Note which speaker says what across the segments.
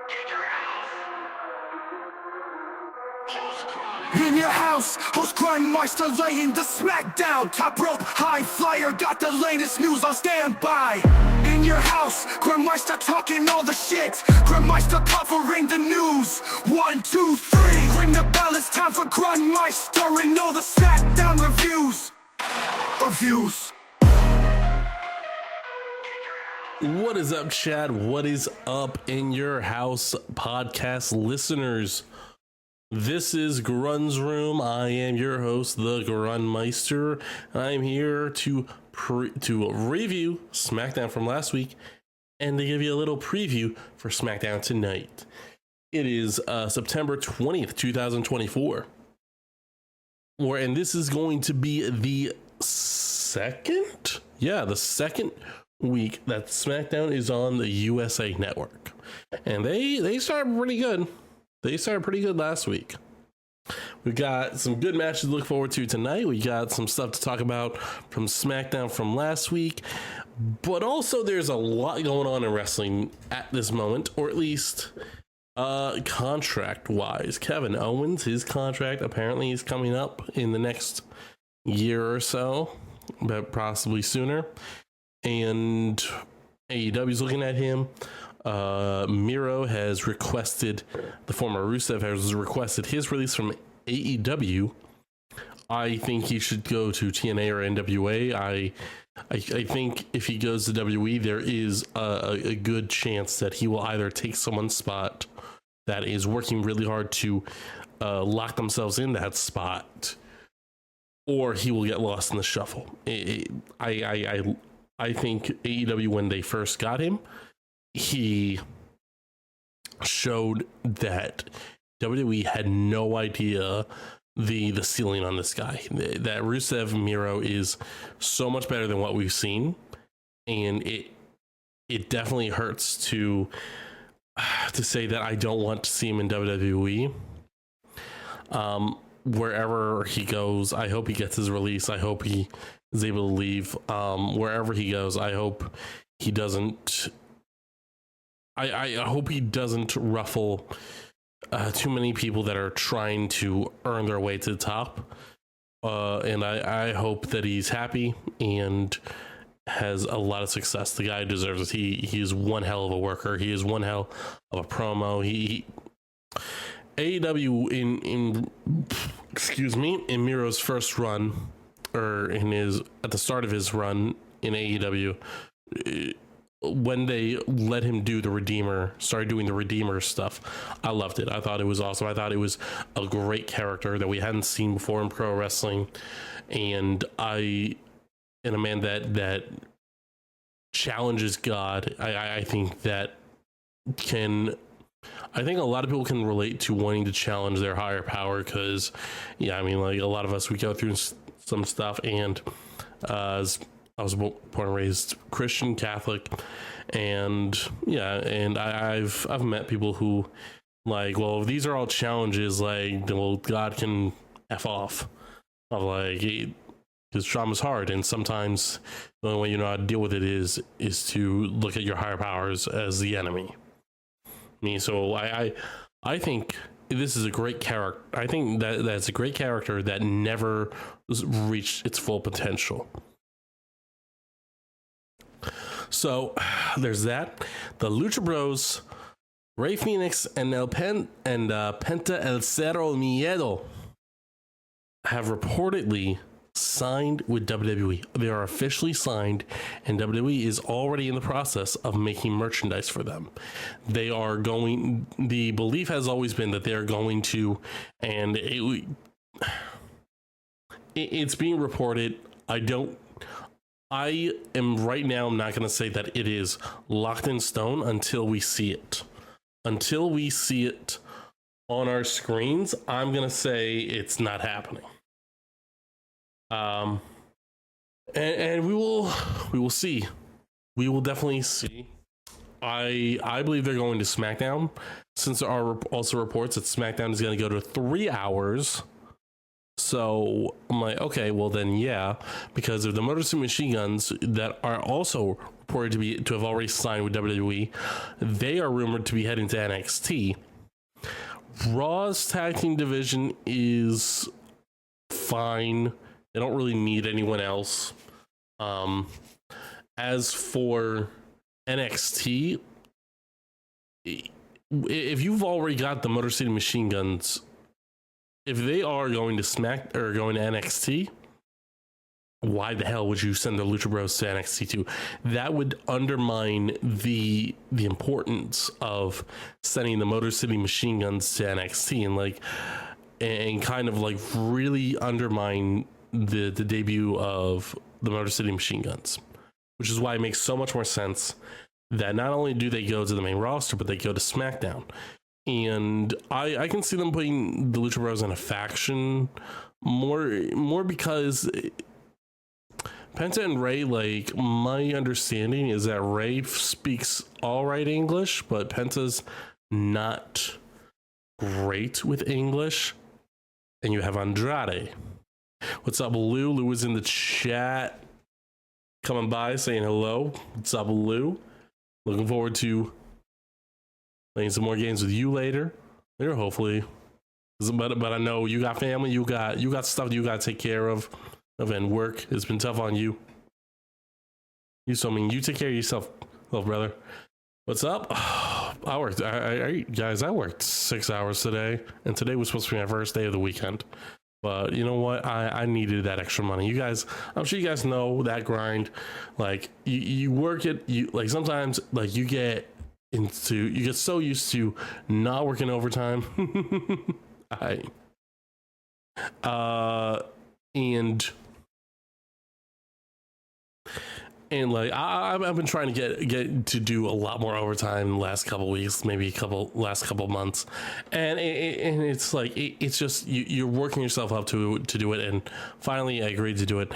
Speaker 1: In your house, host Grun Meister laying the smackdown. Top rope, high flyer, got the latest news on standby. In your house, Grun Meister talking all the shit. Grun Meister covering the news. 1, 2, 3. Ring the bell, it's time for Grun Meister and all the Smackdown reviews.
Speaker 2: What is up, Chad? What is up in your house, podcast listeners? This is Grun's Room. I am your host, the Grun Meister. I'm here to review SmackDown from last week and to give you a little preview for SmackDown tonight. It is September 20th, 2024. And this is going to be the second week that SmackDown is on the USA Network. And they started pretty good. They started pretty good last week. We've got some good matches to look forward to tonight. We got some stuff to talk about from SmackDown from last week. But also there's a lot going on in wrestling at this moment, or at least contract-wise. Kevin Owens, his contract apparently is coming up in the next year or so, but possibly sooner. And AEW's looking at him. Miro has requested, the former Rusev has requested his release from AEW. I think he should go to TNA or NWA. I think if he goes to WWE, there is a good chance that he will either take someone's spot that is working really hard to lock themselves in that spot, or he will get lost in the shuffle. I think AEW, when they first got him, he showed that WWE had no idea the ceiling on this guy. That Rusev Miro is so much better than what we've seen, and it definitely hurts to say that I don't want to see him in WWE. Wherever he goes, I hope he gets his release. I hope he is able to leave. Wherever he goes, I hope he doesn't. I hope he doesn't ruffle too many people that are trying to earn their way to the top. And I hope that he's happy and has a lot of success. The guy deserves it. He is one hell of a worker. He is one hell of a promo. AEW in Miro's first run, or at the start of his run in AEW, when they let him do started doing the Redeemer stuff, I loved it. I thought it was awesome. I thought it was a great character that we hadn't seen before in pro wrestling, and a man that challenges God. I think a lot of people can relate to wanting to challenge their higher power, because a lot of us, we go through some stuff, and as I was born and raised Christian, Catholic, and I've met people who if these are all challenges, God can F off. Because trauma's hard, and sometimes the only way you know how to deal with it is to look at your higher powers as the enemy. I think this is a great character. I think that's a great character that never reached its full potential. So there's that. The Lucha Bros, Rey Fenix and Penta El Cerro Miedo have reportedly signed with WWE. They are officially signed, and WWE is already in the process of making merchandise for them. The belief has always been that they are going to, and it's being reported. I am right now, I'm not going to say that it is locked in stone until we see it. Until we see it on our screens, I'm going to say it's not happening. And we will see. We will definitely see. I believe they're going to SmackDown, since there are also reports that SmackDown is going to go to 3 hours. So I'm like, okay, well then, yeah, because of the Motor City Machine Guns that are also reported to have already signed with WWE. They are rumored to be heading to NXT. Raw's tag team division is fine. They don't really need anyone else. As for NXT, if you've already got the Motor City Machine Guns, if they are going to going to NXT, why the hell would you send the Lucha Bros to NXT too? That would undermine the importance of sending the Motor City Machine Guns to NXT and kind of like really undermine the debut of the Motor City Machine Guns, which is why it makes so much more sense that not only do they go to the main roster, but they go to SmackDown. And I can see them putting the Lucha Bros in a faction more because Penta and Ray, like, my understanding is that Ray speaks all right English, but Penta's not great with English. And you have Andrade. What's up, Lou? Lou is in the chat, coming by, saying hello. What's up, Lou? Looking forward to playing some more games with you later, hopefully. But I know you got family, you got stuff that you got to take care of, and work. It's been tough on you. You take care of yourself, little brother. What's up? I worked. Guys, I worked 6 hours today, and today was supposed to be my first day of the weekend. But you know what? I needed that extra money. You guys, I'm sure you guys know that grind. Like you work it. You like sometimes like you get so used to not working overtime. And like I've been trying to get to do a lot more overtime in the last couple weeks, maybe last couple months, and it's like it's just you're working yourself up to do it, and finally I agreed to do it.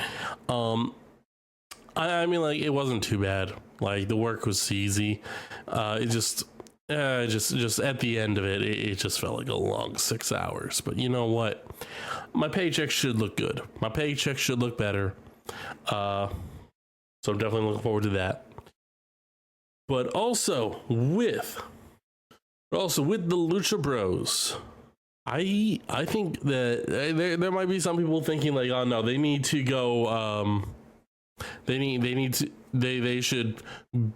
Speaker 2: I mean, like, it wasn't too bad. Like, the work was easy. It just at the end of it just felt like a long 6 hours. But you know what? My paycheck should look good. My paycheck should look better. So I'm definitely looking forward to that. But also with the Lucha Bros, I think that there might be some people thinking like, oh no, they need to go. They should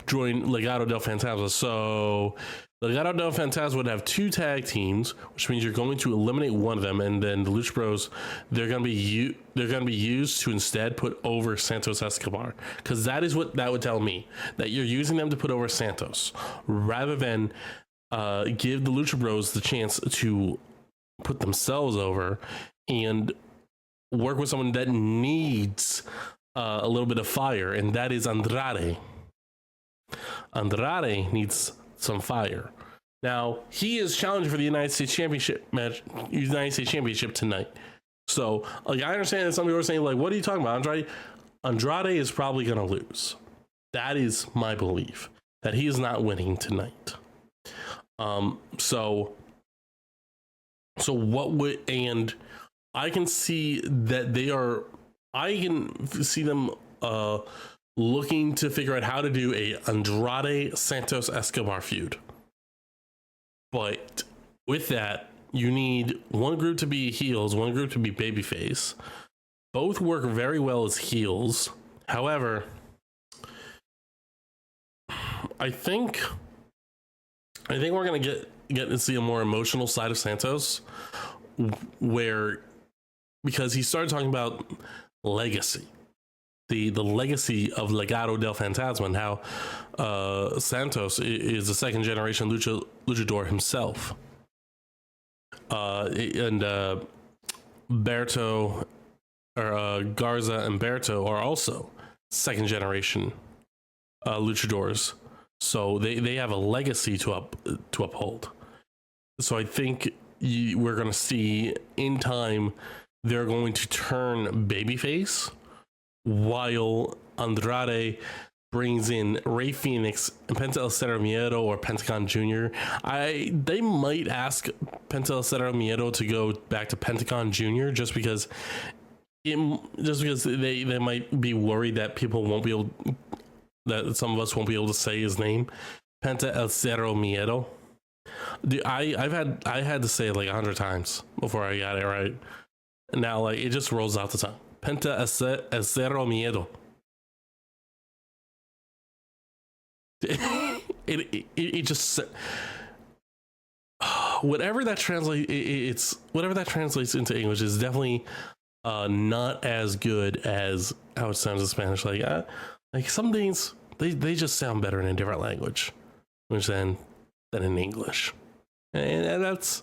Speaker 2: join Legado del Fantasma. So Legado del Fantasma would have 2 tag teams, which means you're going to eliminate one of them, and then the Lucha Bros, they're going to be used to instead put over Santos Escobar, because that is what that would tell me, that you're using them to put over Santos rather than give the Lucha Bros the chance to put themselves over and work with someone that needs a little bit of fire, and that is Andrade. Andrade needs some fire. Now, he is challenging for the United States Championship tonight. So, like, I understand that some people are saying, like, what are you talking about, Andrade? Andrade is probably going to lose. That is my belief, that he is not winning tonight. So what would, and I can see that I can see them looking to figure out how to do a Andrade Santos Escobar feud. But with that, you need one group to be heels, one group to be babyface. Both work very well as heels. However, I think we're gonna get to see a more emotional side of Santos, because he started talking about legacy. The legacy of Legado del Fantasma, and how Santos is a second generation luchador himself. And Berto, or Garza and Berto are also second generation luchadors. So they have a legacy to uphold. So I think we're going to see in time they're going to turn babyface, while Andrade brings in Rey Fenix and Penta El Cero Miedo or Pentagon Jr. They might ask Penta El Cero Miedo to go back to Pentagon Jr. just because they might be worried that people won't be able, that some of us won't be able to say his name. Penta El Cero Miedo. Dude, I had to say it like 100 times before I got it right. And now like it just rolls out the tongue. Penta El Cero Miedo. It just whatever that translates into English is definitely not as good as how it sounds in Spanish. Like some things they just sound better in a different language, which than in English, and that's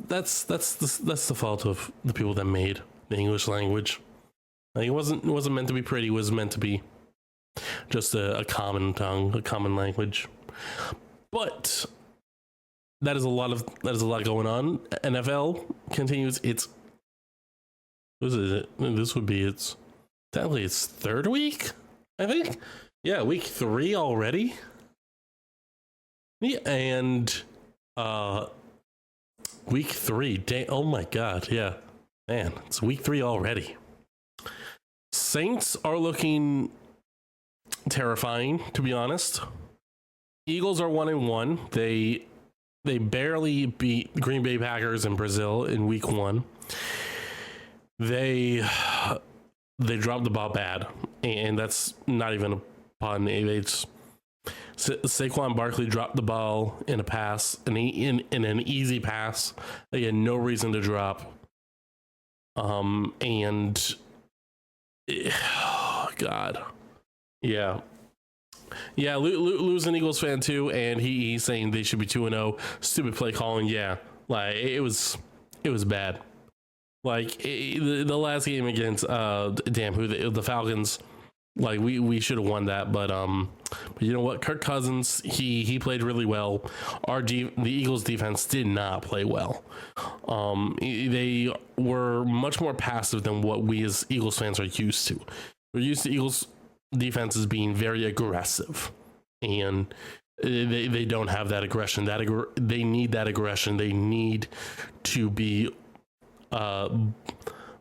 Speaker 2: the fault of the people that made the English language. Like it wasn't meant to be pretty. It was meant to be just a common tongue, a common language. That is a lot going on. NFL continues its. What is it? This would be technically its third week, I think. Yeah, week 3 already. Yeah, and week 3. Oh my God, yeah, man, it's week 3 already. Saints are looking terrifying, to be honest. Eagles are 1-1. They barely beat Green Bay Packers in Brazil in week 1. They dropped the ball bad, and that's not even a pun. It's Saquon Barkley dropped the ball in a pass, in an easy pass. They had no reason to drop. And God, yeah. Lou's an Eagles fan too, and he's saying they should be 2-0. Stupid play calling, yeah. Like it was bad. Like the last game against the Falcons, like we should have won that, but you know what? Kirk Cousins, he played really well. The Eagles defense did not play well. They were much more passive than what we as Eagles fans are used to. We're used to Eagles defenses being very aggressive, and they don't have that aggression. They need that aggression. They need to be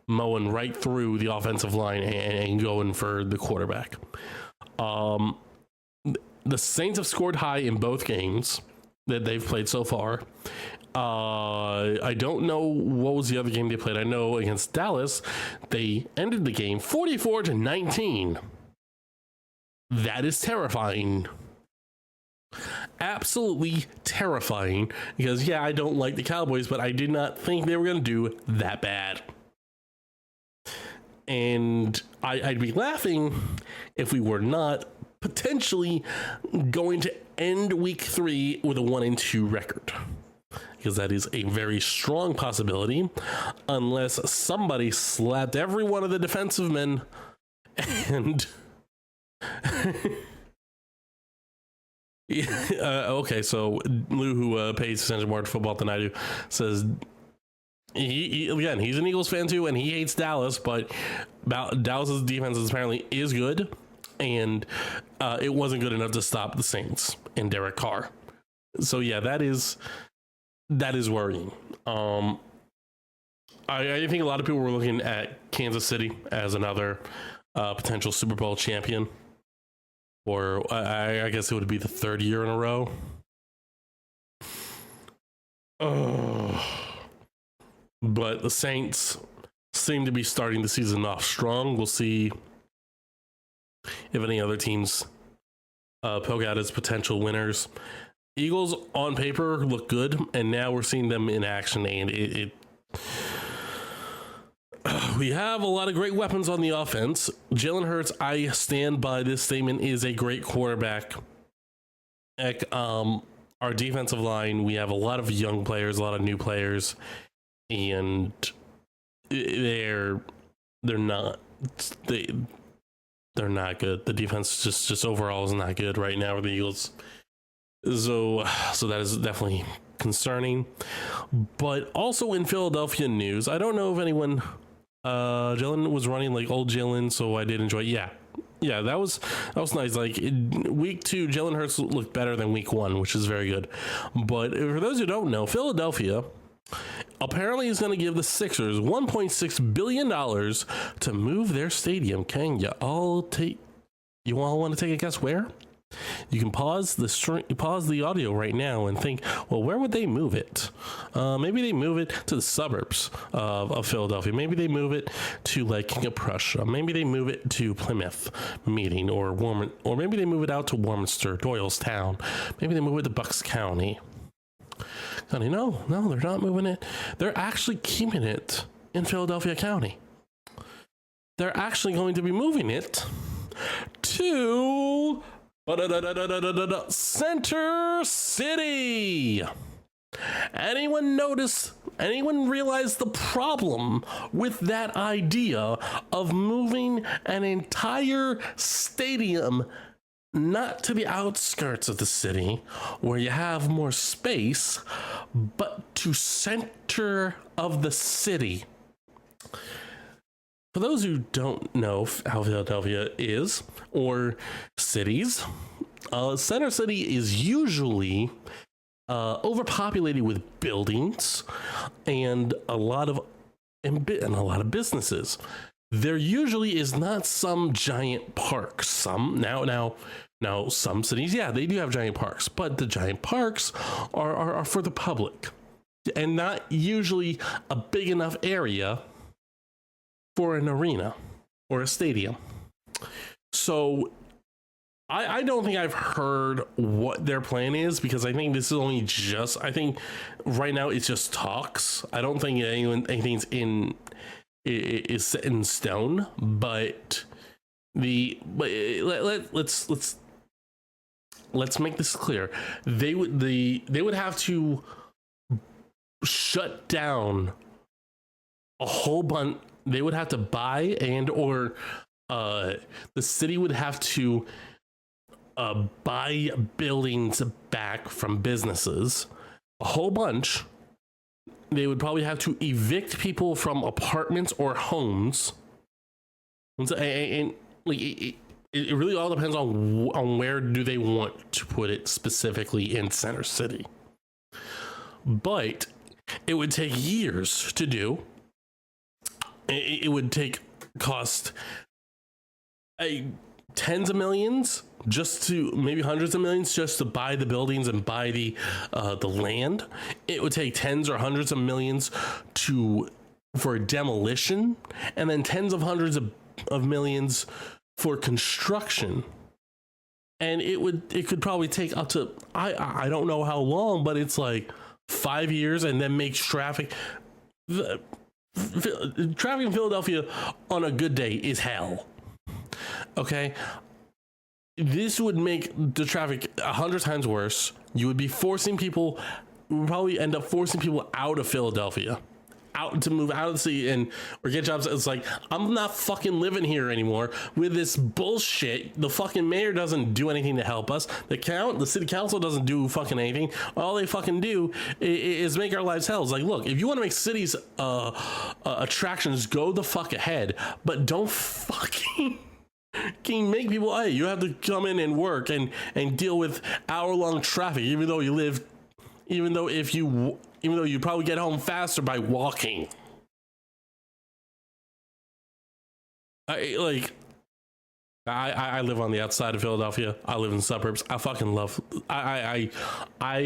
Speaker 2: mowing right through the offensive line and going for the quarterback. The Saints have scored high in both games that they've played so far. I don't know what was the other game they played. I know against Dallas, they ended the game 44-19. That is terrifying. Absolutely terrifying, because I don't like the Cowboys, but I did not think they were going to do that bad. And I'd be laughing if we were not potentially going to end week 3 with a 1-2 record, because that is a very strong possibility, unless somebody slapped every one of the defensive men and okay, so Lou, who pays attention more to football than I do, says he's an Eagles fan too, and he hates Dallas, but Dallas's defense apparently is good, and it wasn't good enough to stop the Saints and Derek Carr. So that is worrying. I think a lot of people were looking at Kansas City as another potential Super Bowl champion. Or I guess it would be the 3rd year in a row. But the Saints seem to be starting the season off strong. We'll see if any other teams poke out as potential winners. Eagles on paper look good, and now we're seeing them in action, and we have a lot of great weapons on the offense. Jalen Hurts, I stand by this statement, is a great quarterback. Our defensive line, we have a lot of young players, a lot of new players, and they're not good. The defense just overall is not good right now with the Eagles. So that is definitely concerning. But also in Philadelphia news, I don't know if anyone. Jalen was running like old Jalen, so I did enjoy it. Yeah, that was nice. Like week 2, Jalen Hurts looked better than week 1, which is very good. But for those who don't know, Philadelphia apparently is going to give the Sixers $1.6 billion to move their stadium. Can you all take You all want to take a guess where? You can pause the audio right now and think, well, where would they move it? Maybe they move it to the suburbs of Philadelphia. Maybe they move it to like King of Prussia. Maybe they move it to Plymouth Meeting or maybe they move it out to Warminster, Doylestown. Maybe they move it to Bucks County. No, they're not moving it. They're actually keeping it in Philadelphia County. They're actually going to be moving it to Center City. Anyone realize the problem with that idea of moving an entire stadium not to the outskirts of the city where you have more space, but to center of the city? For those who don't know how Philadelphia is, or cities, Center City is usually overpopulated with buildings and a lot of businesses. There usually is not some giant park. Some cities, yeah, they do have giant parks, but the giant parks are for the public and not usually a big enough area for an arena or a stadium. So I don't think I've heard what their plan is, because I think this is only I think right now it's just talks. I don't think anything's is set in stone, but let's make this clear. They would have to shut down a whole bunch. They would have to buy or the city would have to buy buildings back from businesses, a whole bunch. They would probably have to evict people from apartments or homes. And like it really all depends on where do they want to put it specifically in Center City. But it would take years to do. It would cost tens of millions, maybe hundreds of millions, just to buy the buildings and buy the land. It would take tens or hundreds of millions for demolition, and then tens of hundreds of millions for construction. And it could probably take up to I don't know how long, but it's like 5 years, and then makes traffic in Philadelphia on a good day is hell. Okay, this would make the traffic 100 times worse. You would probably end up forcing people out of Philadelphia, to move out of the city or get jobs. It's like, I'm not fucking living here anymore with this bullshit. The fucking mayor doesn't do anything to help us. The city council doesn't do fucking anything. All they fucking do is make our lives hell. It's like, look, if you want to make cities attractions, go the fuck ahead, but don't fucking make people, hey, you have to come in and work and deal with hour-long traffic, even though you probably get home faster by walking. I live on the outside of Philadelphia. I live in the suburbs. I fucking love. I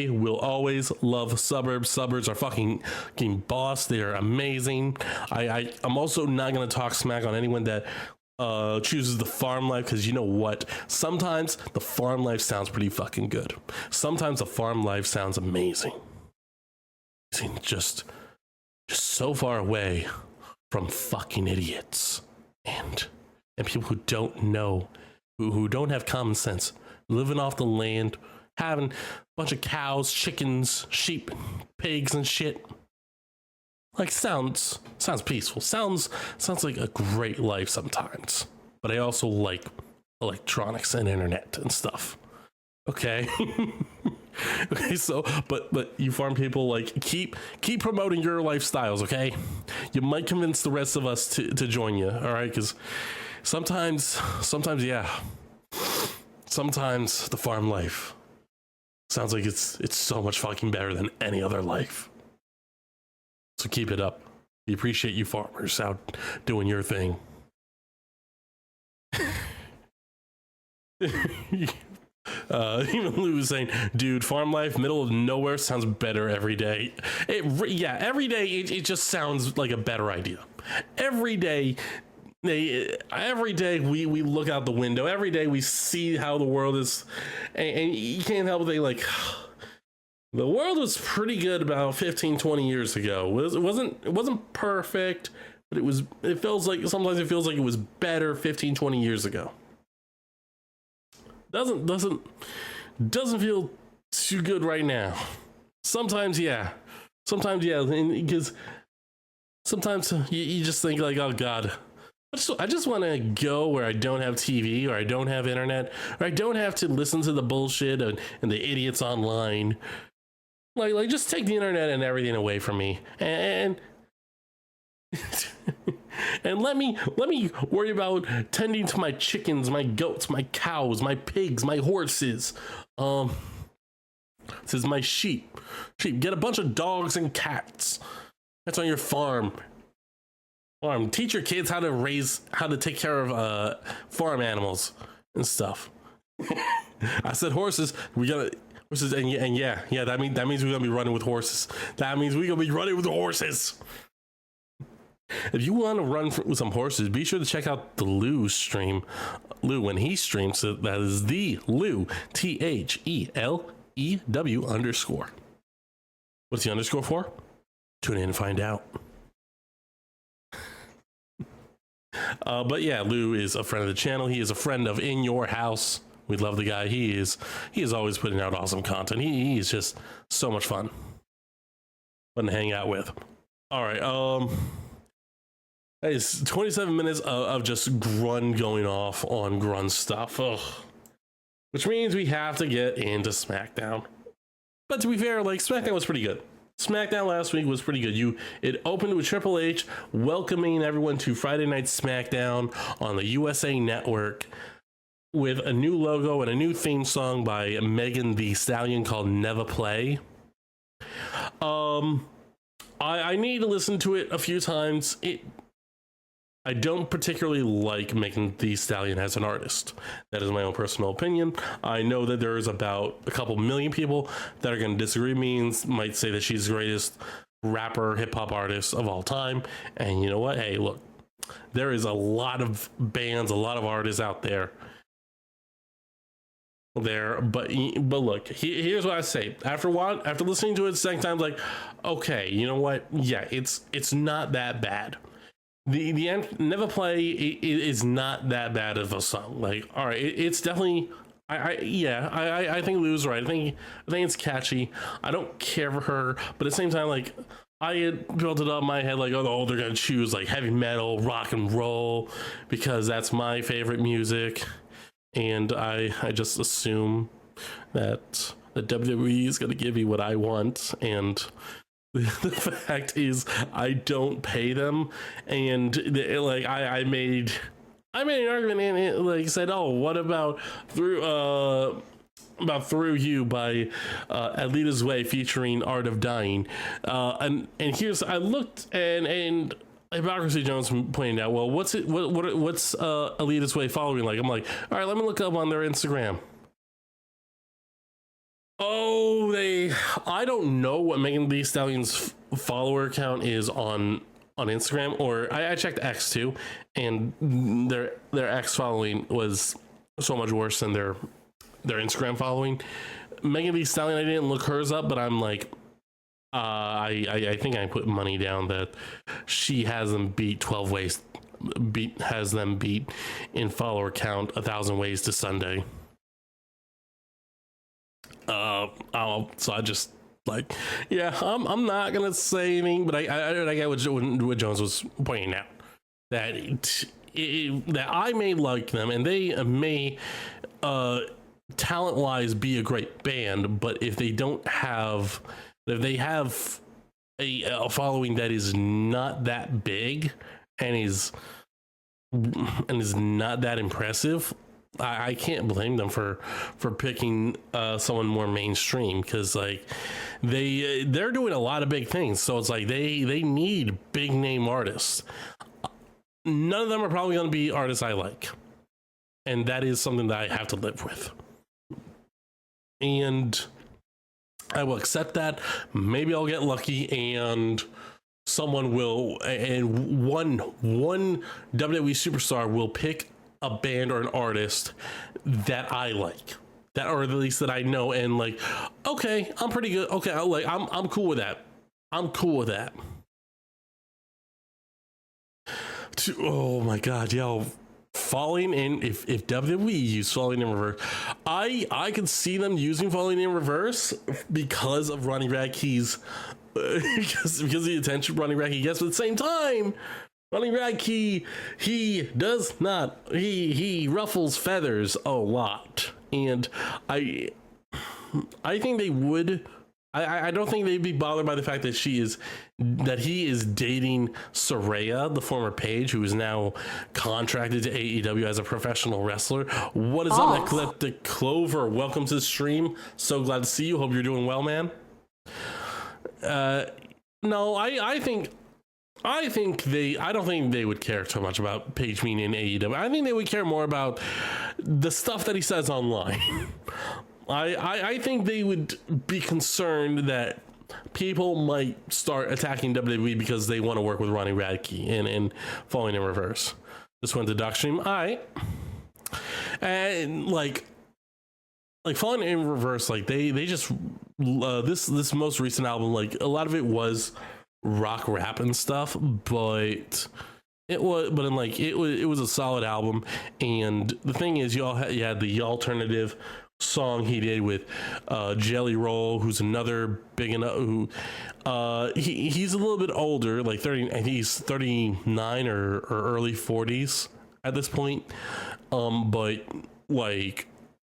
Speaker 2: will always love suburbs. Suburbs are fucking boss. They are amazing. I'm also not gonna talk smack on anyone that chooses the farm life, because you know what? Sometimes the farm life sounds pretty fucking good. Sometimes the farm life sounds amazing. Just so far away from fucking idiots and people who don't know, who don't have common sense, living off the land, having a bunch of cows, chickens, sheep, pigs, and shit. Like, sounds peaceful. Sounds like a great life sometimes. But I also like electronics and internet and stuff. Okay. Okay, so but you farm people, like, keep promoting your lifestyles, okay? You might convince the rest of us to join you, all right? Because sometimes yeah, sometimes the farm life sounds like it's so much fucking better than any other life. So keep it up. We appreciate you farmers out doing your thing. Even Lou was saying, dude, farm life, middle of nowhere sounds better every day. Every day it just sounds like a better idea. Every day we look out the window. Every day we see how the world is, and you can't help but think like, the world was pretty good about 15, 20 years ago. It wasn't sometimes it feels like it was better 15, 20 years ago. Doesn't feel too good right now. Sometimes, yeah. Because sometimes you just think like, oh God, I just want to go where I don't have TV, or I don't have internet, or I don't have to listen to the bullshit and the idiots online. Like just take the internet and everything away from me, and and let me worry about tending to my chickens, my goats, my cows, my pigs, my horses. This is my sheep. Get a bunch of dogs and cats. That's on your farm. Teach your kids how to take care of farm animals and stuff. I said horses. We got horses, and yeah. That means we're gonna be running with horses. That means we're gonna be running with horses. If you want to run with some horses, be sure to check out the Lou stream. Lou, when he streams, so that is the Lou, THELEW _. What's the underscore for? Tune in and find out. But yeah, Lou is a friend of the channel. He is a friend of In Your House. We love the guy. He is always putting out awesome content. He is just so much fun to hang out with. All right, that is 27 minutes of just Grun going off on Grun stuff. Ugh. Which means we have to get into SmackDown. But to be fair, like, SmackDown was pretty good. SmackDown last week was pretty good. It opened with Triple H welcoming everyone to Friday Night SmackDown on the USA Network with a new logo and a new theme song by Megan Thee Stallion called Never Play. I need to listen to it a few times. I don't particularly like Megan Thee Stallion as an artist. That is my own personal opinion. I know that there is about a couple million people that are going to disagree with me and might say that she's the greatest rapper, hip-hop artist of all time. And you know what? Hey, look, there is a lot of bands, a lot of artists out there. But look, here's what I say. After listening to it a second time, like, okay, you know what? Yeah, it's not that bad. The end, Never Play is not that bad of a song. Like, all right, it's definitely. I think Lou's right. I think it's catchy. I don't care for her, but at the same time, like, I had built it up in my head like, oh, they're gonna choose like heavy metal, rock and roll, because that's my favorite music, and I just assume that the WWE is gonna give me what I want, and the fact is I don't pay them, and like I made an argument and like said, oh, what about Through You by Alita's Way featuring Art of Dying, and here's I looked and Hypocrisy Jones pointed out, well, what's Alita's Way following like? I'm like, all right, let me look up on their Instagram. Oh, I don't know what Megan Thee Stallion's follower count is on Instagram, or I checked X too, and their X following was so much worse than their Instagram following. Megan Thee Stallion, I didn't look hers up, but I'm like, I think I put money down that she has them beat 12 ways, has them beat in follower count 1,000 ways to Sunday. So I just like, yeah, I'm not gonna say anything, but I get what Jones was pointing out, that that I may like them and they may talent wise be a great band, but if they have a following that is not that big and is not that impressive, I can't blame them for picking someone more mainstream, because like they're doing a lot of big things, so it's like they need big name artists. None of them are probably going to be artists I like. and that is something that I have to live with. And I will accept that. Maybe I'll get lucky and someone will, and one WWE superstar will pick a band or an artist that I like, that, or at least that I know, and like, okay, I'm pretty good. Okay, I'm cool with that. I'm cool with that. Oh my God, yo. Falling in, if WWE used Falling in Reverse, I could see them using Falling in Reverse because of Ronnie Radke's because of the attention Ronnie Radke gets. But at the same time, Ronnie Radke, he does not, he ruffles feathers a lot, and I think they would. I don't think they'd be bothered by the fact that he is dating Saraya, the former Paige, who is now contracted to AEW as a professional wrestler. What is up, Eclectic Clover? Welcome to the stream. So glad to see you. Hope you're doing well, man. No, I don't think they would care too much about Paige being in AEW. I think they would care more about the stuff that he says online. I think they would be concerned that people might start attacking WWE because they want to work with Ronnie Radke and Falling in Reverse. This went to Doc Stream. And like Falling in Reverse, like they just this most recent album, like a lot of it was rock rap and stuff, but it was a solid album. And the thing is, you had the alternative song he did with Jelly Roll, who's another big enough, who he's a little bit older, like 30, I think he's 39 or early 40s at this point, but like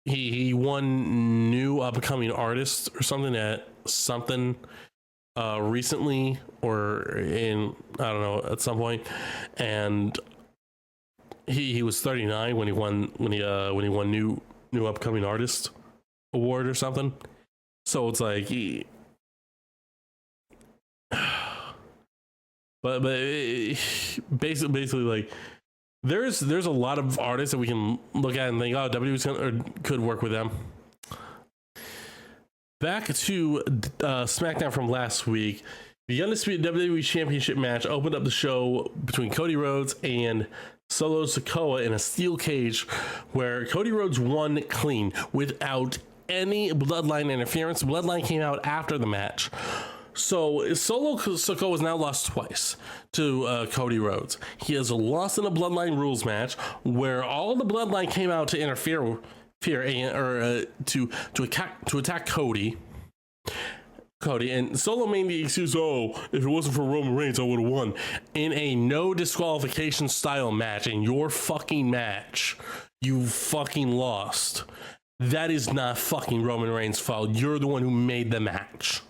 Speaker 2: he won new upcoming artist or something at something recently, or in, I don't know, at some point, and he was 39 when he won new upcoming artist award or something. So it's like but basically like there's a lot of artists that we can look at and think, oh, WWE could work with them. Back to SmackDown from last week. The Undisputed WWE Championship match opened up the show between Cody Rhodes and Solo Sikoa in a steel cage, where Cody Rhodes won clean without any bloodline interference. Bloodline came out after the match. So Solo Sikoa has now lost twice to Cody Rhodes. He has lost in a bloodline rules match where all the bloodline came out to interfere to attack Cody, and Solo made the excuse, oh, if it wasn't for Roman Reigns, I would have won, in a no disqualification style match. In your fucking match, you fucking lost. That is not fucking Roman Reigns' fault. You're the one who made the match.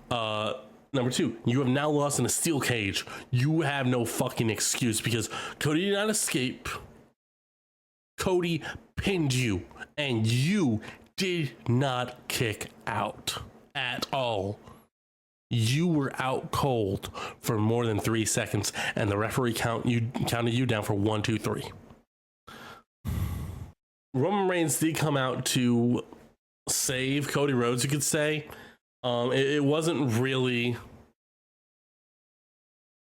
Speaker 2: Number two, you have now lost in a steel cage. You have no fucking excuse because Cody did not escape. Cody pinned you, and you did not kick out at all. You were out cold for more than 3 seconds, and the referee counted you down for 1, 2, 3. Roman Reigns did come out to save Cody Rhodes, you could say. It wasn't really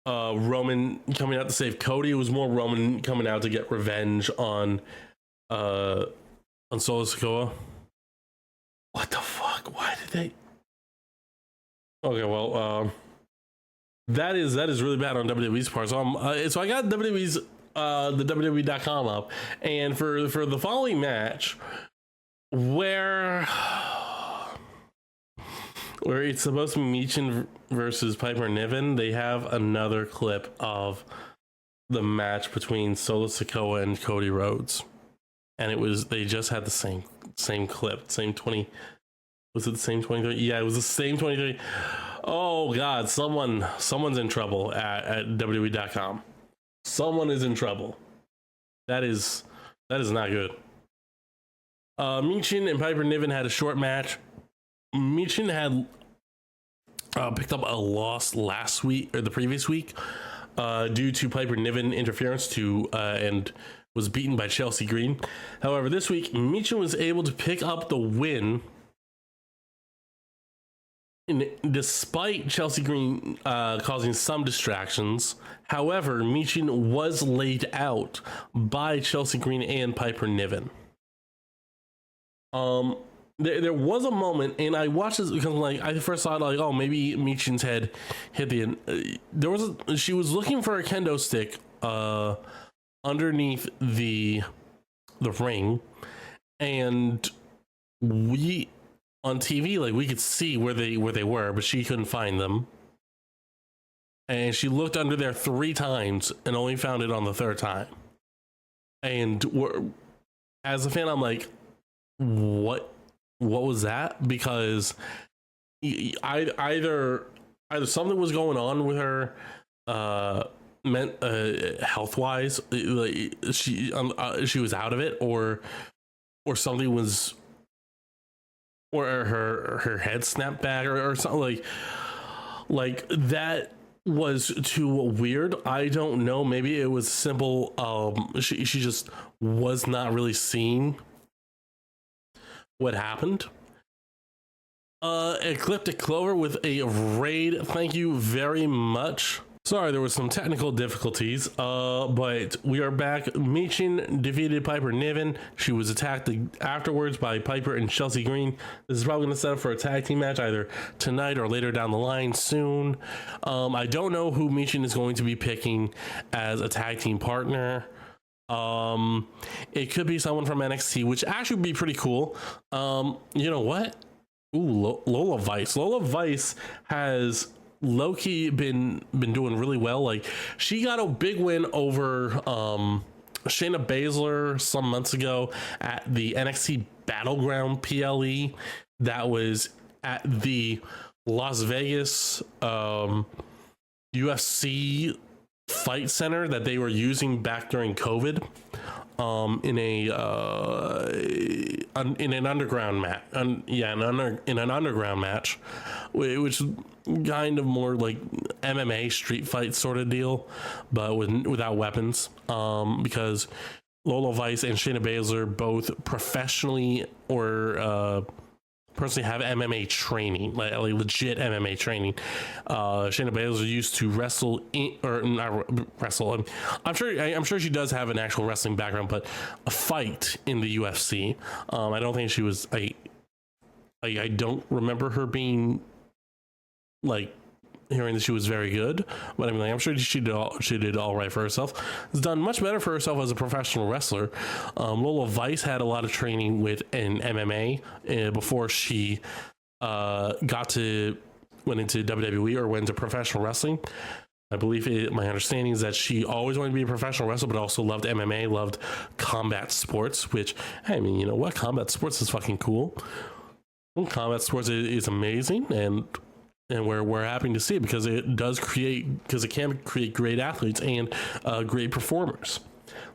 Speaker 2: Roman coming out to save Cody. It was more Roman coming out to get revenge on Solo Sikoa. What the fuck? Why did they? Okay, well, that is really bad on WWE's part. So I got WWE's the WWE.com up, and for the following match, where it's supposed to be Michin versus Piper Niven, they have another clip of the match between Solo Sikoa and Cody Rhodes, and they just had the same clip, same 20. Was it the same 23? Yeah, it was the same 23. Oh God, someone's in trouble at WWE.com. Someone is in trouble. That is not good. Michin and Piper Niven had a short match. Michin had picked up a loss last week or the previous week due to Piper Niven interference and was beaten by Chelsea Green. However, this week, Michin was able to pick up the win despite Chelsea Green causing some distractions. However, Michin was laid out by Chelsea Green and Piper Niven. There was a moment, and I watched this because I first thought oh, maybe Michin's head hit the. She was looking for a kendo stick underneath the ring, and we on TV we could see where they were, but she couldn't find them. And she looked under there 3 times and only found it on the 3rd time. And as a fan, I'm like, what was that? Because either something was going on with her health wise, she was out of it, or something was, or her head snapped back, or something like that. Was too weird. I don't know, maybe it was simple she just was not really seeing what happened. Ecliptic Clover with a raid, thank you very much. Sorry, there was some technical difficulties, but we are back. Michin defeated Piper Niven. She was attacked afterwards by Piper and Chelsea Green. This is probably going to set up for a tag team match either tonight or later down the line soon. I don't know who Michin is going to be picking as a tag team partner. It could be someone from NXT, which actually would be pretty cool. You know what? Ooh, Lola Vice. Lola Vice has low-key been doing really well. Like, she got a big win over Shayna Baszler some months ago at the NXT Battleground PLE that was at the Las Vegas UFC Fight Center that they were using back during COVID in an underground match. In an underground match, which kind of more like MMA street fight sort of deal, but without weapons. Because Lola Vice and Shayna Baszler both professionally or personally have MMA training, like legit MMA training. Shayna Baszler used to wrestle not wrestle. I'm sure she does have an actual wrestling background, but a fight in the UFC. I don't think she was. I don't remember her being like hearing that she was very good, but I mean, I'm sure she did all right for herself. Has done much better for herself as a professional wrestler. Lola Vice had a lot of training in MMA before she went into WWE or went into professional wrestling. I believe my understanding is that she always wanted to be a professional wrestler, but also loved MMA, loved combat sports, which, I mean, you know what? Combat sports is fucking cool. Combat sports is amazing, and we're happy to see it because it can create great athletes and great performers.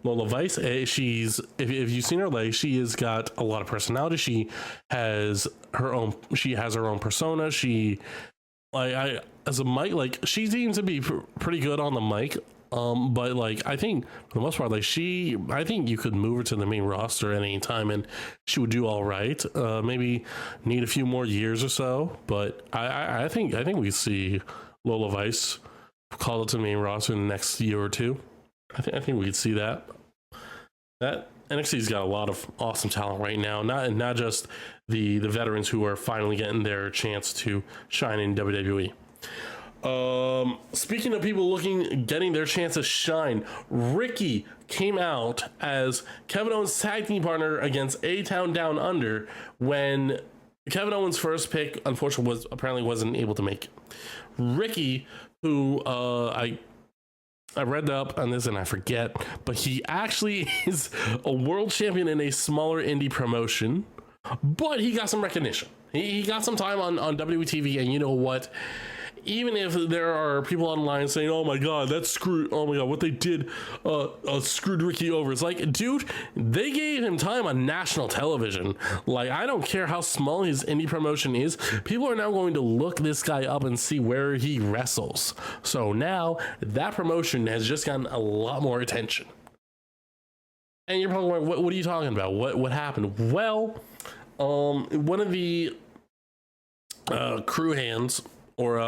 Speaker 2: Lola Vice, if you've seen her legs, she has got a lot of personality. She has her own persona. She as a mic, she seems to be pretty good on the mic. But I think for the most part, I think you could move her to the main roster at any time and she would do all right. Maybe need a few more years or so, but I think we see Lola Vice called to the main roster in the next year or two. I think we could see that. That NXT's got a lot of awesome talent right now, not just the veterans who are finally getting their chance to shine in WWE. Speaking of people getting their chance to shine, Ricky came out as Kevin Owens' tag team partner against A-Town Down Under when Kevin Owens' first pick, unfortunately, wasn't able to make it. Ricky, who I read up on this and I forget, but he actually is a world champion in a smaller indie promotion, but he got some recognition. He got some time on WTV, and you know what? even if there are people online saying, "Oh my God, that's screwed," "Oh my God, what they did screwed Ricky over," it's like, dude, they gave him time on national television. Like, I don't care how small his indie promotion is, people are now going to look this guy up and see where he wrestles. So now that promotion has just gotten a lot more attention. And you're probably like, what are you talking about? What happened? Well, one of the crew hands, or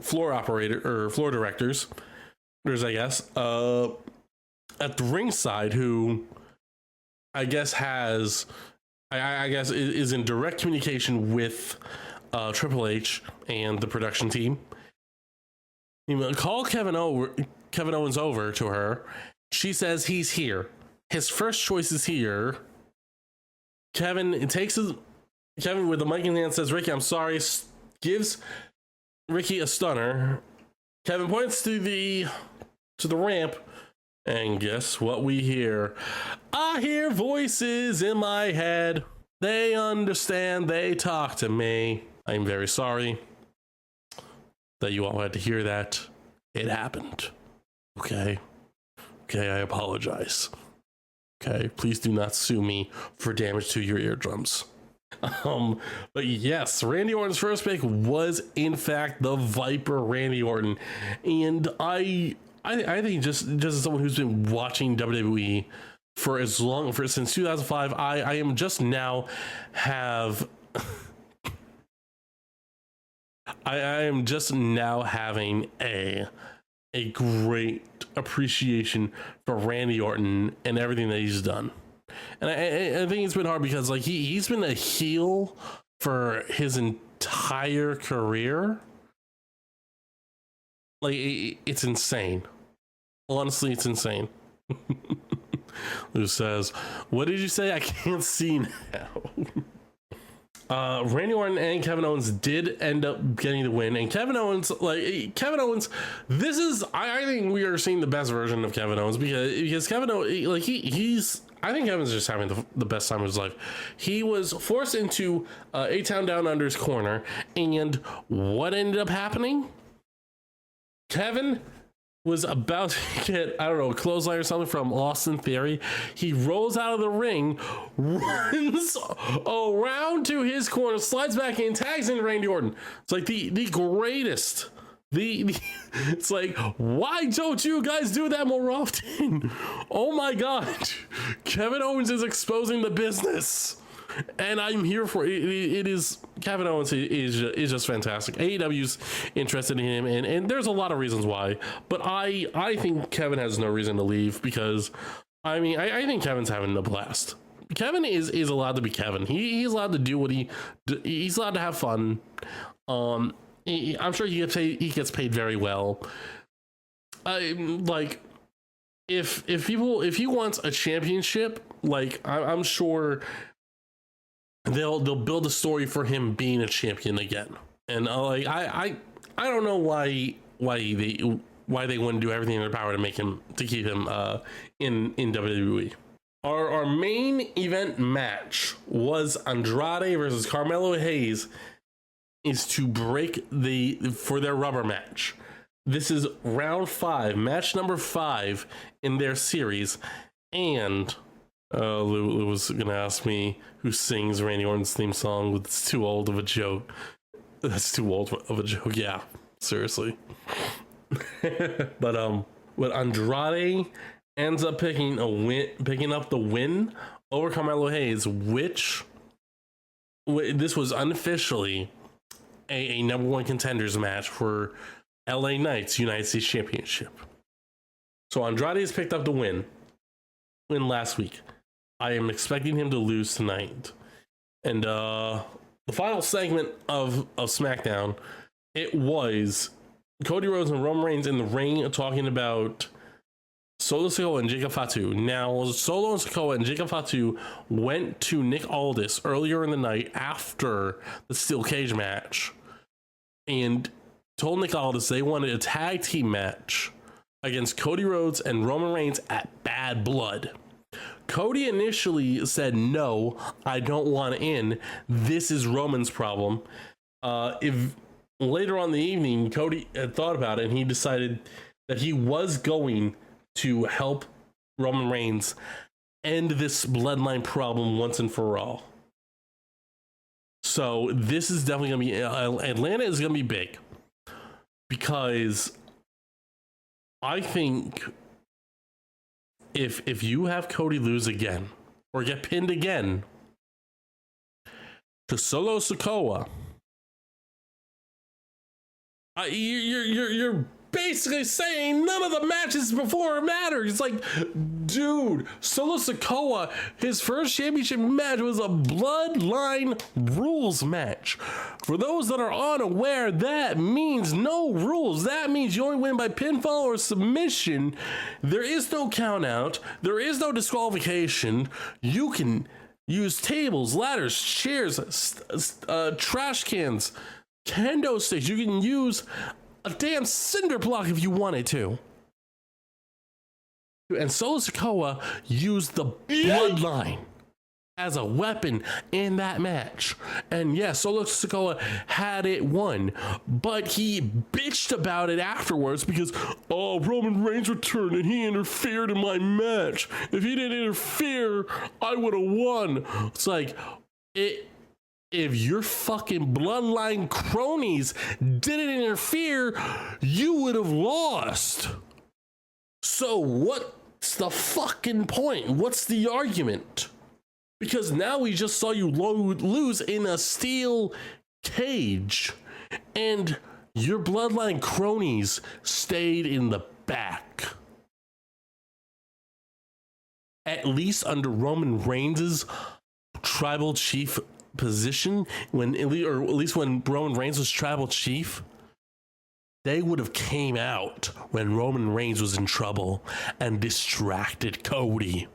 Speaker 2: floor operator or floor directors, I guess, at the ringside, who I guess is in direct communication with Triple H and the production team. You call Kevin Owens over to her. She says he's here. His first choice is here. Kevin with the mic in hand says, "Ricky, I'm sorry." Gives Ricky a stunner. Kevin points to the ramp, and guess what we hear? I hear voices in my head. They understand. They talk to me. I'm very sorry that you all had to hear that. It happened. Okay, I apologize. Okay, please do not sue me for damage to your eardrums. But yes, Randy Orton's first pick was in fact the Viper Randy Orton, and I think just as someone who's been watching WWE since 2005, I am just now have I am just now having a great appreciation for Randy Orton and everything that he's done. And I think it's been hard because like he's been a heel for his entire career. Like it's insane. Honestly, it's insane. Who says, "What did you say? I can't see now." Randy Orton and Kevin Owens did end up getting the win, and Kevin Owens, this is, I think we are seeing the best version of Kevin Owens, because Kevin Owens, like I think Kevin's just having the best time of his life. He was forced into A-Town Down Under's corner, and what ended up happening? Kevin was about to get, I don't know, a clothesline or something from Austin Theory. He rolls out of the ring, runs around to his corner, slides back in, tags in Randy Orton. It's like the greatest. It's like, why don't you guys do that more often? Oh my God. Kevin Owens is exposing the business, and I'm here for it. It is, Kevin Owens is just fantastic. AEW's interested in him, and there's a lot of reasons why, but I think Kevin has no reason to leave, because I think Kevin's having a blast. Kevin is allowed to be Kevin. He's allowed to do what he's allowed to have fun. I'm sure he gets paid very well. Like if he wants a championship, like I'm sure they'll build a story for him being a champion again. And I don't know why they wouldn't do everything in their power to keep him in WWE. Our main event match was Andrade versus Carmelo Hayes, is to break for their rubber match. This is round 5, match number 5 in their series, and Lou was gonna ask me who sings Randy Orton's theme song. It's too old of a joke. That's too old of a joke. Yeah, seriously. But Andrade ends up picking up the win over Carmelo Hayes, which this was unofficially a number 1 contenders match for LA Knight's United States Championship. So Andrade has picked up the win last week. I am expecting him to lose tonight. And the final segment of SmackDown, it was Cody Rhodes and Roman Reigns in the ring talking about Solo Sikoa and Jacob Fatu. Now, Solo Sikoa and Jacob Fatu went to Nick Aldis earlier in the night after the steel cage match and told Nick Aldis they wanted a tag team match against Cody Rhodes and Roman Reigns at Bad Blood. Cody initially said, "No, I don't want in. This is Roman's problem." if later on in the evening, Cody had thought about it and he decided that he was going to help Roman Reigns end this bloodline problem once and for all. So this is definitely going to be, Atlanta is going to be big, because I think if you have Cody lose again or get pinned again to Solo Sikoa, you're basically saying none of the matches before matter. It's like, dude, Solo Sikoa, his first championship match was a bloodline rules match. For those that are unaware, that means no rules. That means you only win by pinfall or submission. There is no count out. There is no disqualification. You can use tables, ladders, chairs, trash cans, kendo sticks. You can use a damn cinder block if you wanted to. And Solo Sikoa used the bloodline as a weapon in that match. And yes, Solo Sikoa had it won, but he bitched about it afterwards because, oh, Roman Reigns returned and he interfered in my match. If he didn't interfere, I would have won. It's like, if your fucking bloodline cronies didn't interfere, you would have lost. So what's the fucking point? What's the argument? Because now we just saw you lose in a steel cage, and your bloodline cronies stayed in the back. At least under Roman Reigns' tribal chief position, or at least when Roman Reigns was tribal chief, they would have came out when Roman Reigns was in trouble and distracted Cody.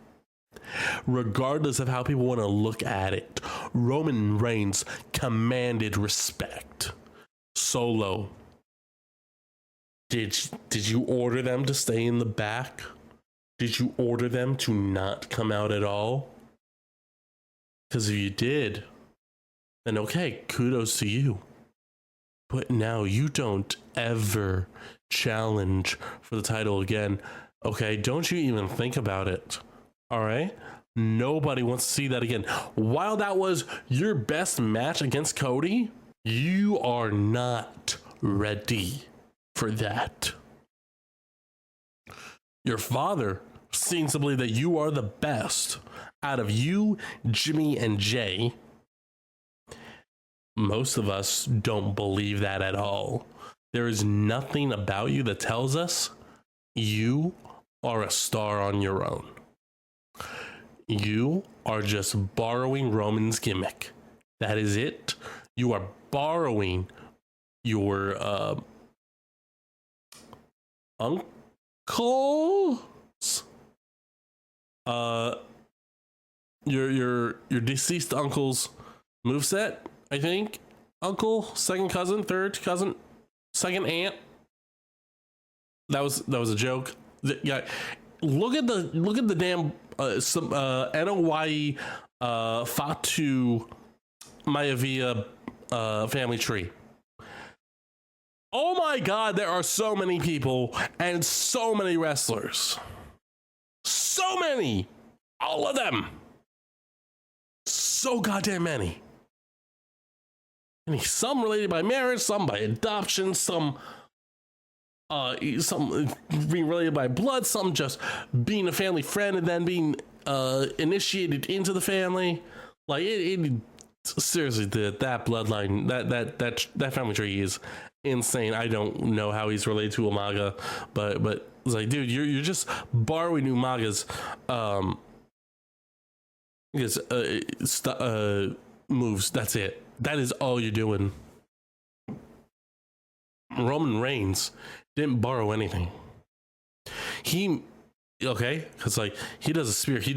Speaker 2: Regardless of how people want to look at it, Roman Reigns commanded respect. Solo, did you order them to stay in the back? Did you order them to not come out at all? Because if you did, then okay, kudos to you. But now you don't ever challenge for the title again. Okay, don't you even think about it. All right? Nobody wants to see that again. While that was your best match against Cody, you are not ready for that. Your father seems to believe that you are the best out of you, Jimmy, and Jay. Most of us don't believe that at all. There is nothing about you that tells us you are a star on your own. You are just borrowing Roman's gimmick. That is it. You are borrowing your uncle's your deceased uncle's moveset, I think. Uncle, second cousin, third cousin, second aunt. That was a joke. Yeah, look at the damn NOY Fatu Maivia family tree. Oh my God, there are so many people and so many wrestlers. So many. All of them. So goddamn many. And some related by marriage, some by adoption, some being related by blood, some just being a family friend and then being initiated into the family. Like it seriously, that bloodline, that family tree is insane. I don't know how he's related to Umaga, but it's like, dude, you're just borrowing Umaga's moves. That's it. That is all you're doing. Roman Reigns didn't borrow anything. Because like he does a spear, he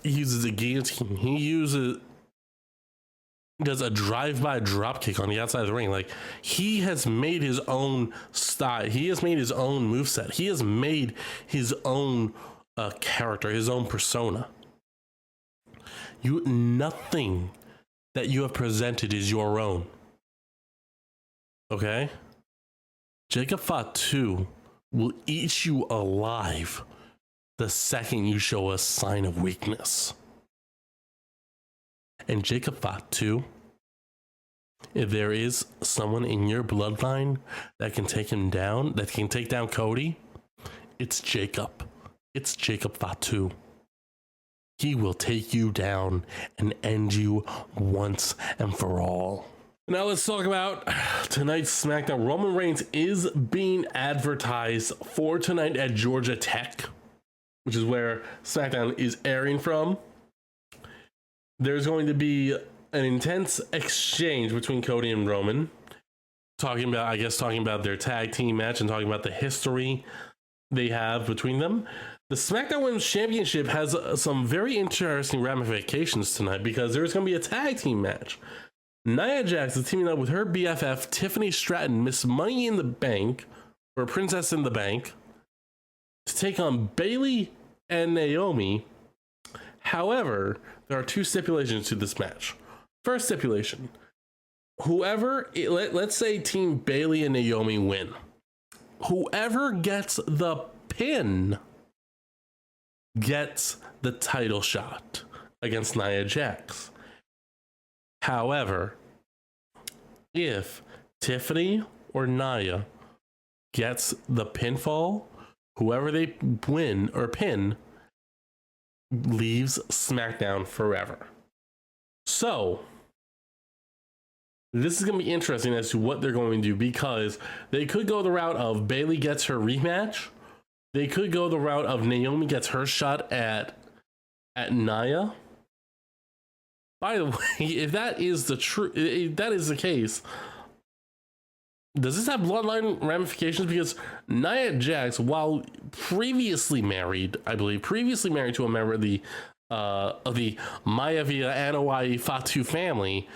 Speaker 2: uses a guillotine, he does a drive-by drop kick on the outside of the ring. Like, he has made his own style, he has made his own moveset, he has made his own character, his own persona. Nothing that you have presented is your own. Okay? Jacob Fatu will eat you alive the second you show a sign of weakness. And Jacob Fatu, if there is someone in your bloodline that can take him down, that can take down Cody, it's Jacob. It's Jacob Fatu. He will take you down and end you once and for all. Now let's talk about tonight's SmackDown. Roman Reigns is being advertised for tonight at Georgia Tech, which is where SmackDown is airing from. There's going to be an intense exchange between Cody and Roman, talking about their tag team match and talking about the history they have between them. The SmackDown Women's Championship has some very interesting ramifications tonight because there's going to be a tag team match. Nia Jax is teaming up with her BFF Tiffany Stratton, Miss Money in the Bank, or Princess in the Bank, to take on Bayley and Naomi. However, there are two stipulations to this match. First stipulation, let's say Team Bayley and Naomi win. Whoever gets the pin gets the title shot against Nia Jax. However, if Tiffany or Nia gets the pinfall, whoever they win or pin leaves SmackDown forever. So, this is going to be interesting as to what they're going to do, because they could go the route of Bayley gets her rematch. They could go the route of Naomi gets her shot at Nia. By the way, if that is the case, does this have bloodline ramifications? Because Nia Jax, while previously married to a member of the Maivia Anoa'i Fatu family,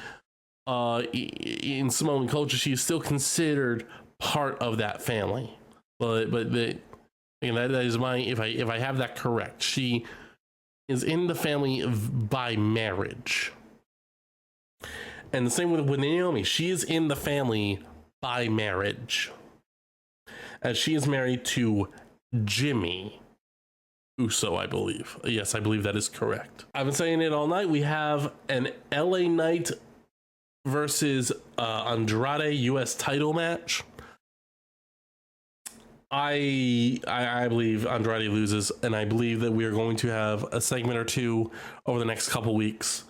Speaker 2: in Samoan culture, she is still considered part of that family. But that is if I have that correct, she is in the family by marriage. And the same with Naomi. She is in the family by marriage, as she is married to Jimmy Uso, I believe. Yes, I believe that is correct. I've been saying it all night. We have an LA Knight versus Andrade US title match. I believe Andrade loses, and I believe that we are going to have a segment or two over the next couple weeks,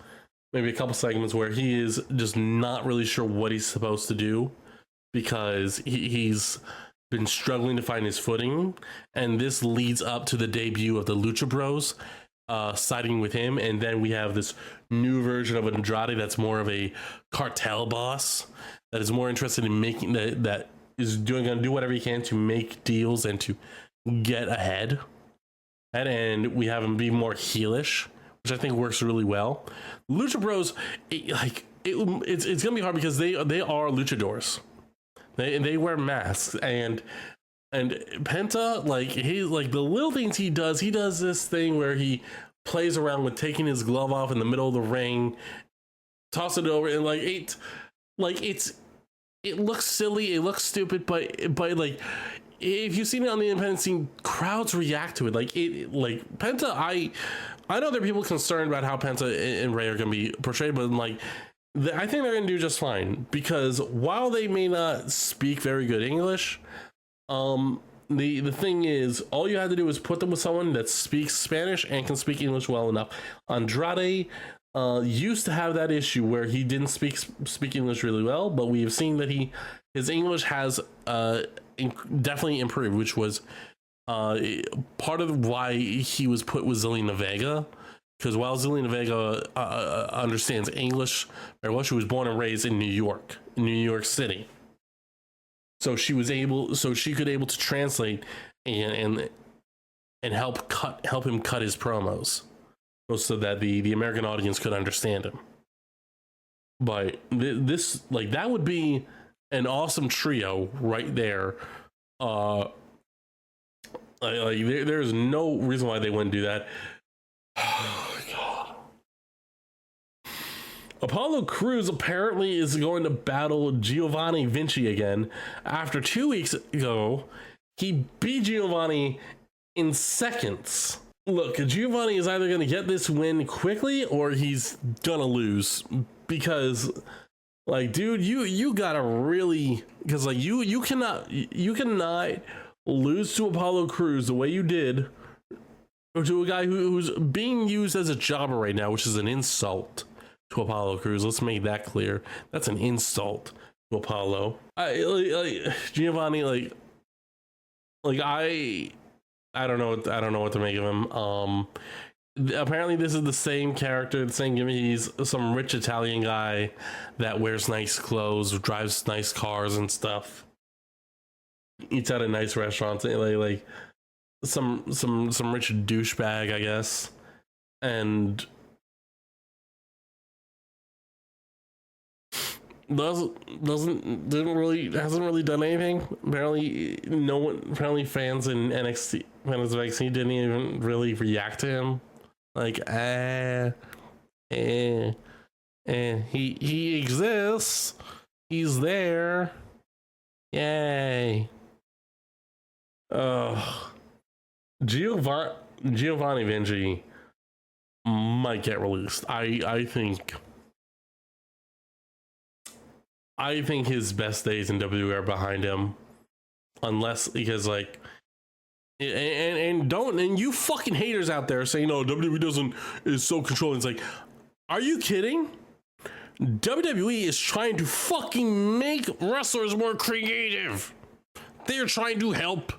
Speaker 2: maybe a couple segments where he is just not really sure what he's supposed to do, because he's been struggling to find his footing, and this leads up to the debut of the Lucha Bros siding with him, and then we have this new version of Andrade that's more of a cartel boss, that is more interested in making that is going to do whatever he can to make deals and to get ahead. And we have him be more heelish, which I think works really well. Lucha Bros, it's gonna be hard because they are luchadors. They wear masks, and Penta, the little things he does this thing where he plays around with taking his glove off in the middle of the ring, toss it over, and it looks silly, it looks stupid, but if you've seen it on the independent scene, crowds react to it. Penta, I know there are people concerned about how Penta and Ray are going to be portrayed, but I think they're going to do just fine, because while they may not speak very good English, the thing is, all you have to do is put them with someone that speaks Spanish and can speak English well enough. Andrade used to have that issue where he didn't speak English really well, but we have seen that his English has definitely improved, which was part of why he was put with Zelina Vega. Because while Zelina Vega understands English very well, she was born and raised in New York City, so she could able to translate and help him cut his promos, so that the American audience could understand him. But this, that would be an awesome trio right there. There's no reason why they wouldn't do that. Oh, God. Apollo Crews apparently is going to battle Giovanni Vinci again. After 2 weeks ago, he beat Giovanni in seconds. Look, Giovanni is either going to get this win quickly or he's going to lose. Because, like, dude, you gotta really... Because, like, you cannot lose to Apollo Crews the way you did, or to a guy who's being used as a jobber right now, which is an insult to Apollo Crews. Let's make that clear. That's an insult to Apollo. Giovanni, I don't know what to make of him. Apparently this is the same character, the same gimmick. He's some rich Italian guy that wears nice clothes, drives nice cars and stuff, eats at a nice restaurant, like some rich douchebag, I guess. And hasn't really done anything. Apparently fans in NXT, fans of NXT didn't even really react to him. Like, he exists. He's there. Yay. Giovanni Vinci might get released. I think his best days in WWE are behind him, unless, because, like, and you fucking haters out there saying, no, WWE is so controlling. It's like, are you kidding? WWE is trying to fucking make wrestlers more creative. They're trying to help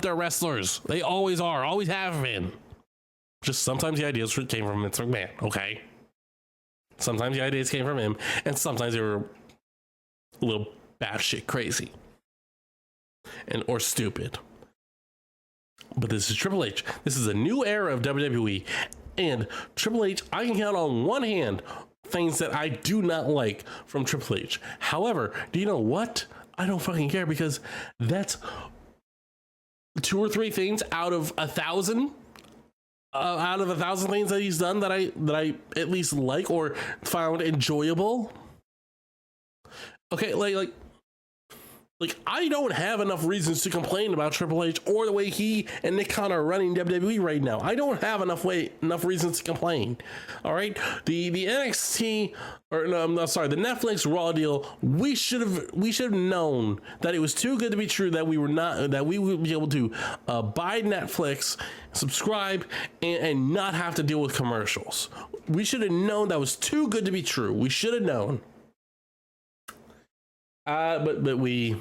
Speaker 2: their wrestlers. They always are, always have been. Just sometimes the ideas came from Vince McMahon, okay? Sometimes the ideas came from him, and sometimes they were a little batshit crazy or stupid. But this is Triple H. This is a new era of WWE, and Triple H, I can count on one hand things that I do not like from Triple H. However, do you know what? I don't fucking care, because that's 2 or 3 things out of 1,000. Out of 1,000 things that he's done that I at least like or found enjoyable. Okay, like I don't have enough reasons to complain about Triple H or the way he and Nick Khan are running WWE right now. I don't have enough reasons to complain. All right, the NXT, or no, I'm not sorry, the Netflix Raw deal. We should have known that it was too good to be true that we would be able to buy Netflix, subscribe, and not have to deal with commercials. We should have known that was too good to be true. We should have known. But we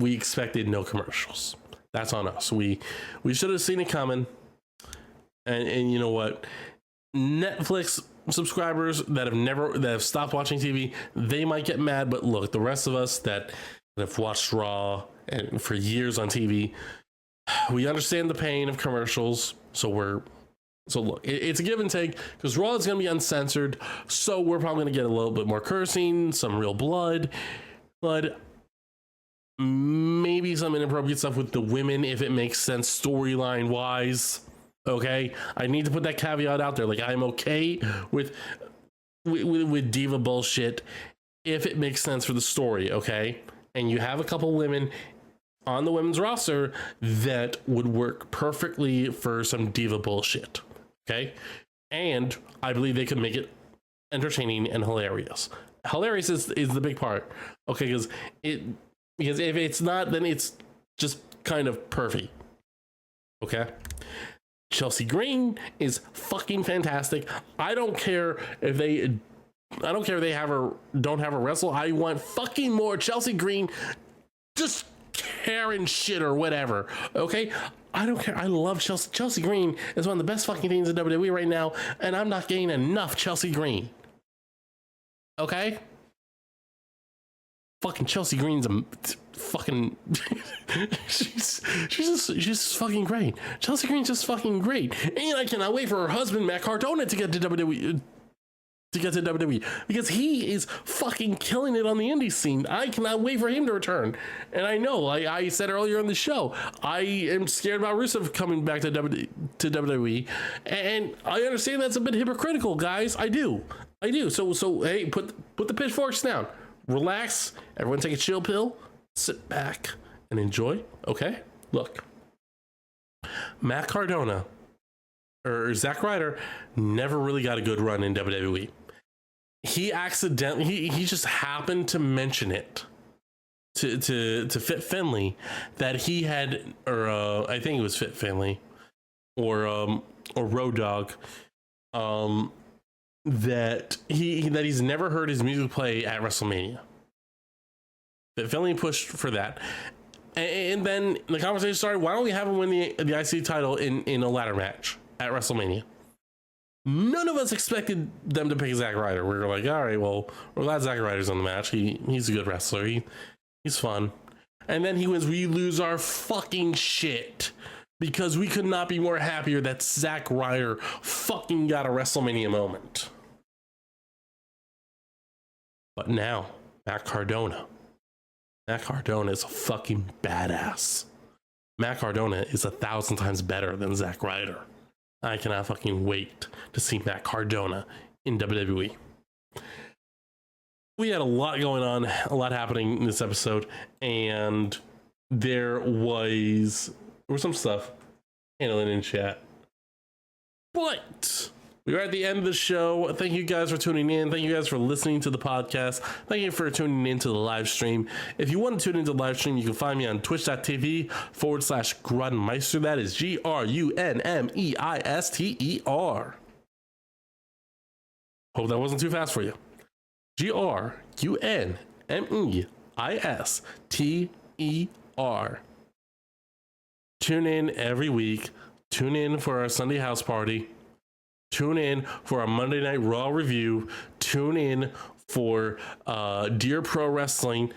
Speaker 2: expected no commercials. That's on us. We should have seen it coming. And you know what? Netflix subscribers that have stopped watching TV, they might get mad. But look, the rest of us that have watched Raw and for years on TV, we understand the pain of commercials. So look, it's a give and take, because Raw is going to be uncensored, so we're probably going to get a little bit more cursing, some real blood, maybe some inappropriate stuff with the women if it makes sense storyline wise. Okay, I need to put that caveat out there. Like, I'm okay with diva bullshit if it makes sense for the story. Okay, and you have a couple women on the women's roster that would work perfectly for some diva bullshit. Okay, and I believe they could make it entertaining and hilarious. Hilarious is the big part. Okay, because if it's not, then it's just kind of perfect. Okay, Chelsea Green is fucking fantastic. I don't care if they don't have a wrestle. I want fucking more Chelsea Green. Just Karen shit or whatever. Okay, I don't care. I love Chelsea. Chelsea Green is one of the best fucking things in WWE right now, and I'm not getting enough Chelsea Green. Okay, fucking Chelsea Green's a fucking she's just fucking great. Chelsea Green's just fucking great, and I cannot wait for her husband Matt Cardona to get to WWE to get to WWE because he is fucking killing it on the indie scene. I cannot wait for him to return. And I know, I said earlier in the show, I am scared about Rusev coming back to WWE. And I understand that's a bit hypocritical, guys. I do. So hey, put the pitchforks down. Relax. Everyone take a chill pill. Sit back and enjoy. Okay? Look. Matt Cardona or Zack Ryder never really got a good run in WWE. He accidentally, he just happened to mention it to Fit Finlay that he had, or I think it was Fit Finlay or Road Dogg, that he's never heard his music play at WrestleMania. Fit Finlay pushed for that. And then the conversation started, why don't we have him win the IC title in a ladder match at WrestleMania? None of us expected them to pick Zack Ryder. We were like, all right, well, we're glad Zack Ryder's on the match. He's a good wrestler. He's fun. And then we lose our fucking shit because we could not be more happier that Zack Ryder fucking got a WrestleMania moment. But now, Matt Cardona is a fucking badass. Matt Cardona is 1,000 times better than Zack Ryder. I cannot fucking wait to see Matt Cardona in WWE. We had a lot going on, a lot happening in this episode, and there was some stuff handling in chat. But we are at the end of the show. Thank you guys for tuning in. Thank you guys for listening to the podcast. Thank you for tuning into the live stream. If you want to tune into the live stream, you can find me on twitch.tv/Grunmeister. That is GRUNMEISTER. Hope that wasn't too fast for you. GRUNMEISTER. Tune in every week. Tune in for our Sunday house party. Tune in for our Monday Night Raw review. Tune in for Dear Pro Wrestling,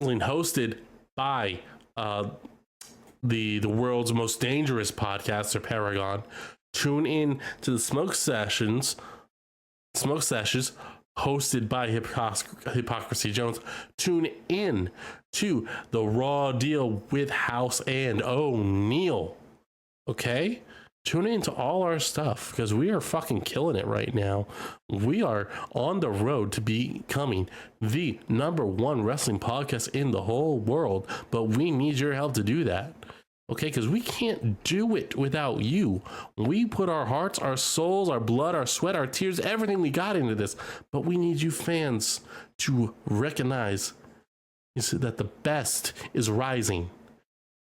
Speaker 2: hosted by the world's most dangerous podcaster, Paragon. Tune in to the Smoke Sessions, hosted by Hypocrisy Jones. Tune in to the Raw Deal with House and O'Neal. Okay? Tune into all our stuff because we are fucking killing it right now. We are on the road to becoming the #1 wrestling podcast in the whole world, but we need your help to do that. Okay, because we can't do it without you. We put our hearts, our souls, our blood, our sweat, our tears, everything we got into this. But we need you fans to recognize that the best is rising.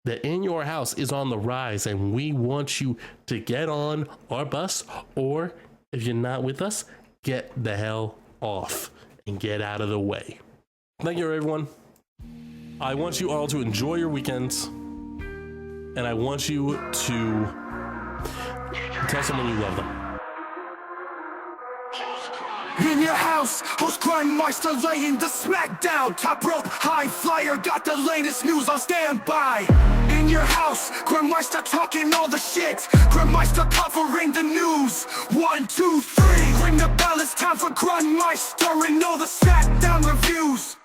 Speaker 2: That In Your House is on the rise, and we want you to get on our bus, or if you're not with us, get the hell off and get out of the way. Thank you, everyone. I want you all to enjoy your weekends. And I want you to tell someone you love them.
Speaker 1: In your house, host Grunmeister laying the Smackdown. Top rope, high flyer, got the latest news on standby. In your house, Grunmeister talking all the shit. Grunmeister covering the news. 1, 2, 3. Ring the bell, it's time for Grunmeister and all the Smackdown reviews.